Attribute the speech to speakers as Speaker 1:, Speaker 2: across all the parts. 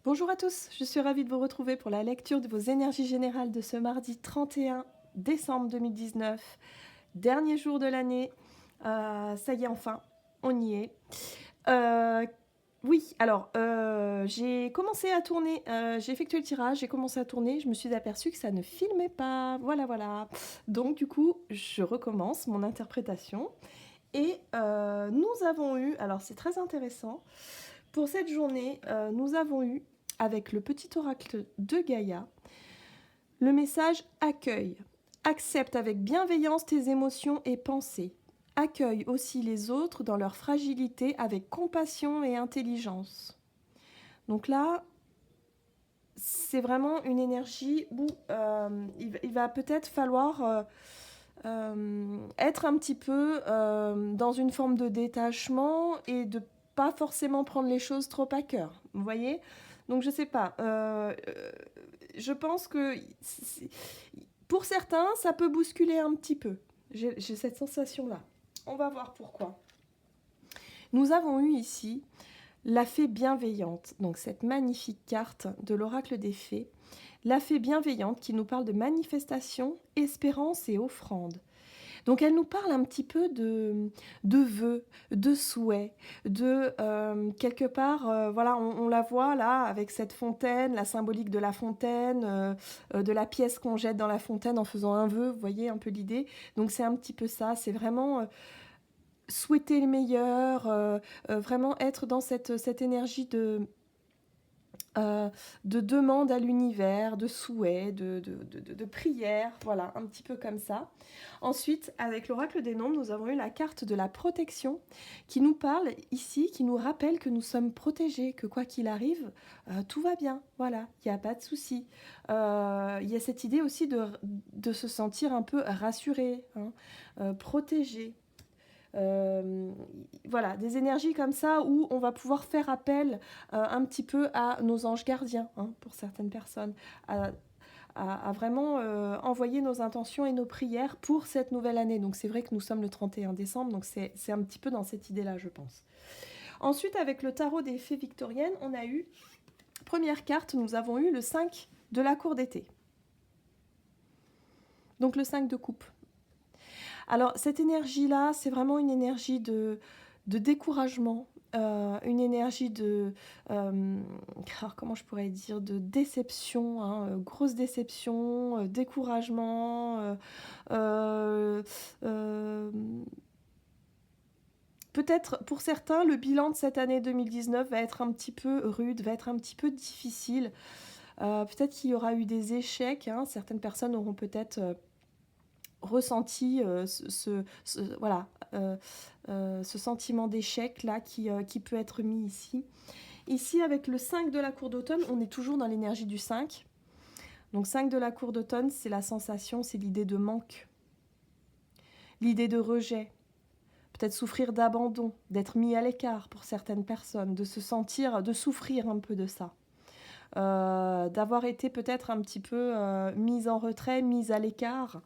Speaker 1: Bonjour à tous, je suis ravie de vous retrouver pour la lecture de vos énergies générales de ce mardi 31 décembre 2019, dernier jour de l'année. Ça y est, enfin, on y est. Euh, oui, alors, j'ai commencé à tourner, j'ai effectué le tirage, j'ai commencé à tourner, je me suis aperçue que ça ne filmait pas, voilà, voilà. Donc, du coup, je recommence mon interprétation. Et nous avons eu, alors c'est très intéressant, pour cette journée, nous avons eu, avec le petit oracle de Gaïa, le message accueille. Accepte avec bienveillance tes émotions et pensées. Accueille aussi les autres dans leur fragilité avec compassion et intelligence. Donc là, c'est vraiment une énergie où il va peut-être falloir être un petit peu dans une forme de détachement et de pas forcément prendre les choses trop à cœur. Vous voyez? Donc je sais pas. Je pense que pour certains, ça peut bousculer un petit peu. J'ai cette sensation-là. On va voir pourquoi. Nous avons eu ici la fée bienveillante, donc cette magnifique carte de l'oracle des fées. La fée bienveillante qui nous parle de manifestation, espérance et offrande. Donc elle nous parle un petit peu de vœux, de souhaits, de quelque part, voilà, on la voit là avec cette fontaine, la symbolique de la fontaine, de la pièce qu'on jette dans la fontaine en faisant un vœu, vous voyez un peu l'idée. Donc c'est un petit peu ça, c'est vraiment souhaiter le meilleur, vraiment être dans cette énergie de demande à l'univers, de souhait, de prière, voilà, un petit peu comme ça. Ensuite, avec l'oracle des nombres, nous avons eu la carte de la protection qui nous parle ici, qui nous rappelle que nous sommes protégés, que quoi qu'il arrive, tout va bien, voilà, il n'y a pas de souci. Il y a cette idée aussi de se sentir un peu rassuré, hein, protégé. Euh, voilà, des énergies comme ça où on va pouvoir faire appel un petit peu à nos anges gardiens, hein, pour certaines personnes, à vraiment envoyer nos intentions et nos prières pour cette nouvelle année. Donc c'est vrai que nous sommes le 31 décembre, donc c'est un petit peu dans cette idée-là, je pense. Ensuite, avec le tarot des fées victoriennes, on a eu, première carte, nous avons eu le 5 de la cour d'été. Donc le 5 de coupe. Alors cette énergie-là, c'est vraiment une énergie de découragement, une énergie comment je pourrais dire, de déception, hein, grosse déception, découragement. Euh, Peut-être pour certains, le bilan de cette année 2019 va être un petit peu rude, va être un petit peu difficile. Peut-être qu'il y aura eu des échecs, hein. Certaines personnes auront peut-être ressenti voilà, ce sentiment d'échec là qui peut être mis ici. Ici, avec le 5 de la cour d'automne, on est toujours dans l'énergie du 5. Donc 5 de la cour d'automne, c'est la sensation, c'est l'idée de manque, l'idée de rejet, peut-être souffrir d'abandon, d'être mis à l'écart pour certaines personnes, de se sentir, de souffrir un peu de ça. D'avoir été peut-être un petit peu mise en retrait, mise à l'écart.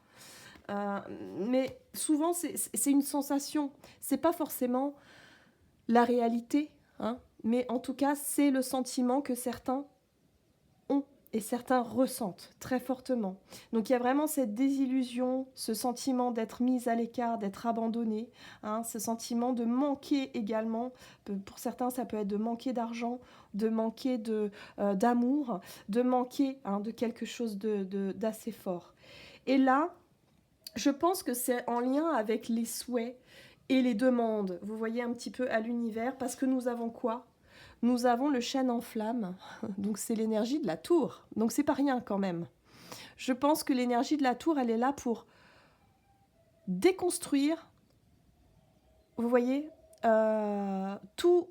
Speaker 1: Mais souvent, c'est une sensation. C'est pas forcément la réalité, hein, mais en tout cas, c'est le sentiment que certains ont et certains ressentent très fortement. Donc il y a vraiment cette désillusion, ce sentiment d'être mise à l'écart, d'être abandonné, hein, ce sentiment de manquer également. Pour certains, ça peut être de manquer d'argent, de manquer d'amour, de manquer, hein, de quelque chose d'assez fort. Et là, je pense que c'est en lien avec les souhaits et les demandes, vous voyez un petit peu à l'univers, parce que nous avons quoi? Nous avons le chêne en flamme, donc c'est l'énergie de la tour, donc c'est pas rien quand même. Je pense que l'énergie de la tour, elle est là pour déconstruire, vous voyez, tout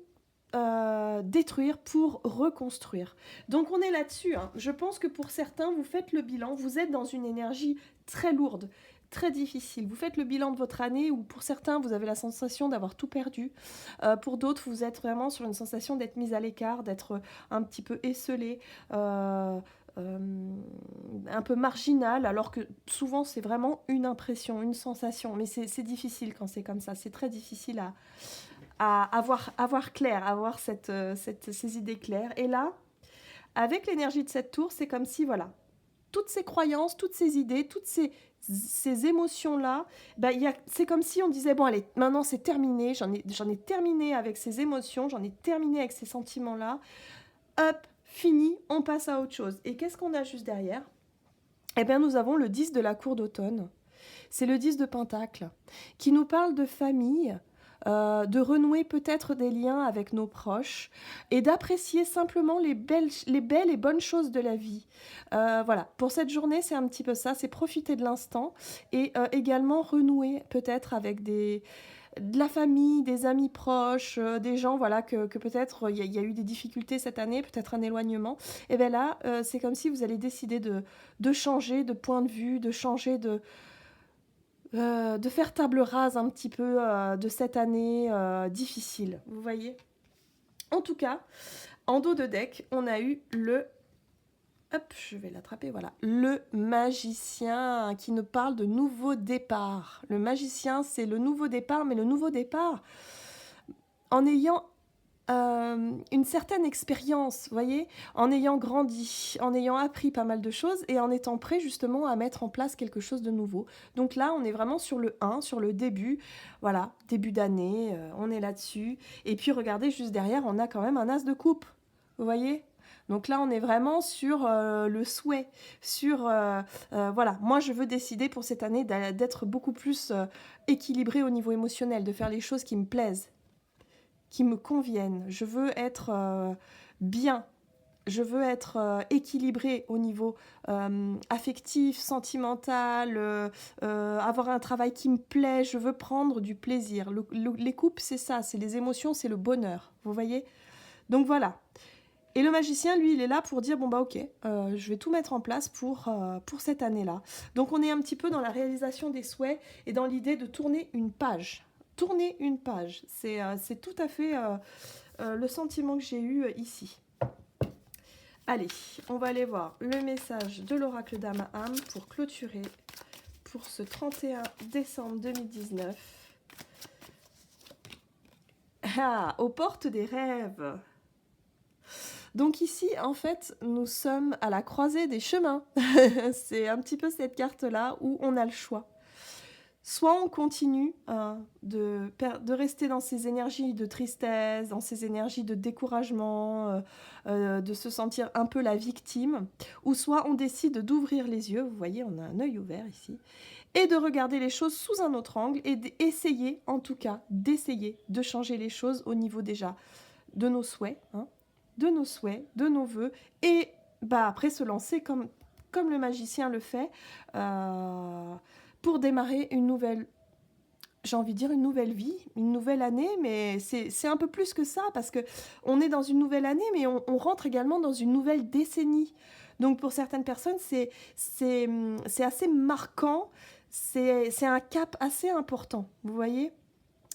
Speaker 1: détruire pour reconstruire. Donc on est là-dessus, hein. Je pense que pour certains, vous faites le bilan, vous êtes dans une énergie très lourde, très difficile. Vous faites le bilan de votre année où pour certains, vous avez la sensation d'avoir tout perdu. Pour d'autres, vous êtes vraiment sur une sensation d'être mise à l'écart, d'être un petit peu esselé. Euh, un peu marginal, alors que souvent c'est vraiment une impression, une sensation. Mais c'est difficile quand c'est comme ça, c'est très difficile à avoir clair, à avoir ces idées claires. Et là, Avec l'énergie de cette tour, c'est comme si, voilà, toutes ces croyances, toutes ces idées, toutes ces émotions-là, bah, c'est comme si on disait, bon allez, maintenant c'est terminé, j'en ai terminé avec ces émotions, j'en ai terminé avec ces sentiments-là, hop, fini, on passe à autre chose. Et qu'est-ce qu'on a juste derrière? Eh bien, nous avons le 10 de la cour d'automne. C'est le 10 de Pentacle, qui nous parle de famille, de renouer peut-être des liens avec nos proches et d'apprécier simplement les belles et bonnes choses de la vie. Voilà, pour cette journée, c'est un petit peu ça, c'est profiter de l'instant et également renouer peut-être avec de la famille, des amis proches, des gens voilà, que peut-être il y a eu des difficultés cette année, peut-être un éloignement. Et bien là, c'est comme si vous allez décider de changer de point de vue, de changer de faire table rase un petit peu de cette année difficile, vous voyez. En tout cas, en dos de deck, on a eu le... Hop, je vais l'attraper, voilà. Le magicien qui nous parle de nouveau départ. Le magicien, c'est le nouveau départ, mais le nouveau départ en ayant une certaine expérience, vous voyez, en ayant grandi, en ayant appris pas mal de choses et en étant prêt justement à mettre en place quelque chose de nouveau. Donc là, on est vraiment sur le 1, sur le début, voilà, début d'année, on est là-dessus. Et puis regardez, juste derrière, on a quand même un as de coupe, vous voyez. Donc là, on est vraiment sur le souhait, sur, voilà, moi je veux décider pour cette année d'être beaucoup plus équilibrée au niveau émotionnel, de faire les choses qui me plaisent, qui me conviennent. Je veux être bien. Je veux être équilibrée au niveau affectif, sentimental, avoir un travail qui me plaît. Je veux prendre du plaisir. Les couples, c'est ça, c'est les émotions, c'est le bonheur. Vous voyez? Donc voilà. Et le magicien, lui, il est là pour dire, bon bah ok, je vais tout mettre en place pour cette année-là. Donc on est un petit peu dans la réalisation des souhaits et dans l'idée de tourner une page. Tourner une page, c'est tout à fait le sentiment que j'ai eu ici. Allez, on va aller voir le message de l'oracle d'Ama-Am pour clôturer pour ce 31 décembre 2019. Ah, aux portes des rêves. Donc ici, en fait, nous sommes à la croisée des chemins. C'est un petit peu cette carte-là où on a le choix. Soit on continue de rester dans ces énergies de tristesse, dans ces énergies de découragement, de se sentir un peu la victime, ou soit on décide d'ouvrir les yeux, vous voyez, on a un œil ouvert ici, et de regarder les choses sous un autre angle, et d'essayer, en tout cas, d'essayer de changer les choses au niveau déjà de nos souhaits, de nos souhaits, de nos vœux, et bah, après se lancer comme le magicien le fait, pour démarrer une nouvelle, j'ai envie de dire une nouvelle vie, une nouvelle année, mais c'est un peu plus que ça, parce qu'on est dans une nouvelle année, mais on rentre également dans une nouvelle décennie. Donc pour certaines personnes, c'est assez marquant, c'est un cap assez important, vous voyez.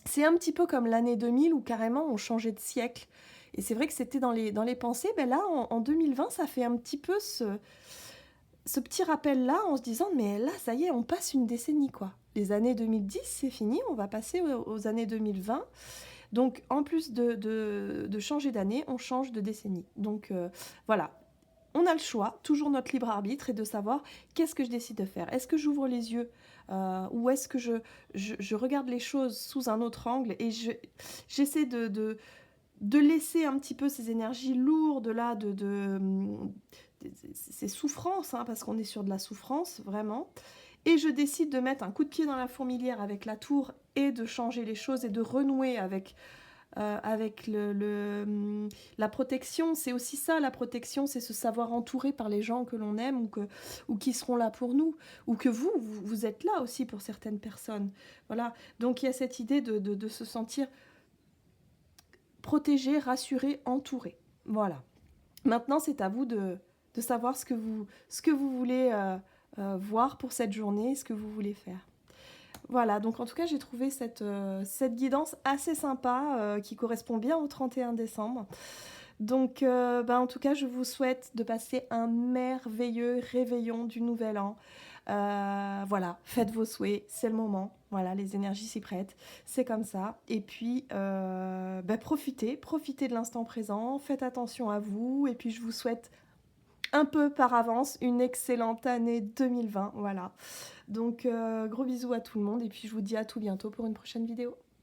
Speaker 1: C'est un petit peu comme l'année 2000 où carrément on changeait de siècle. Et c'est vrai que c'était dans les pensées, ben là en 2020, ça fait un petit peu ce petit rappel-là en se disant, mais là, ça y est, on passe une décennie, quoi. Les années 2010, c'est fini, on va passer aux années 2020. Donc, en plus de changer d'année, on change de décennie. Donc, voilà, on a le choix, toujours notre libre arbitre, et de savoir qu'est-ce que je décide de faire. Est-ce que j'ouvre les yeux ou est-ce que je regarde les choses sous un autre angle et j'essaie de laisser un petit peu ces énergies lourdes là, ces souffrances, parce qu'on est sur de la souffrance, vraiment. Et je décide de mettre un coup de pied dans la fourmilière avec la tour et de changer les choses et de renouer avec la protection. C'est aussi ça, la protection, c'est se savoir entouré par les gens que l'on aime ou qui seront là pour nous, ou que vous êtes là aussi pour certaines personnes. Voilà. Donc il y a cette idée de se sentir protégé, rassuré, entouré. Voilà. Maintenant, c'est à vous de savoir ce que vous voulez voir pour cette journée, ce que vous voulez faire. Voilà, donc en tout cas, j'ai trouvé cette guidance assez sympa qui correspond bien au 31 décembre. Donc, en tout cas, je vous souhaite de passer un merveilleux réveillon du Nouvel An. Voilà, faites vos souhaits, c'est le moment. Voilà, les énergies s'y prêtent, c'est comme ça. Et puis, profitez de l'instant présent, faites attention à vous. Et puis, je vous souhaite un peu par avance une excellente année 2020, voilà. Donc gros bisous à tout le monde et puis je vous dis à tout bientôt pour une prochaine vidéo.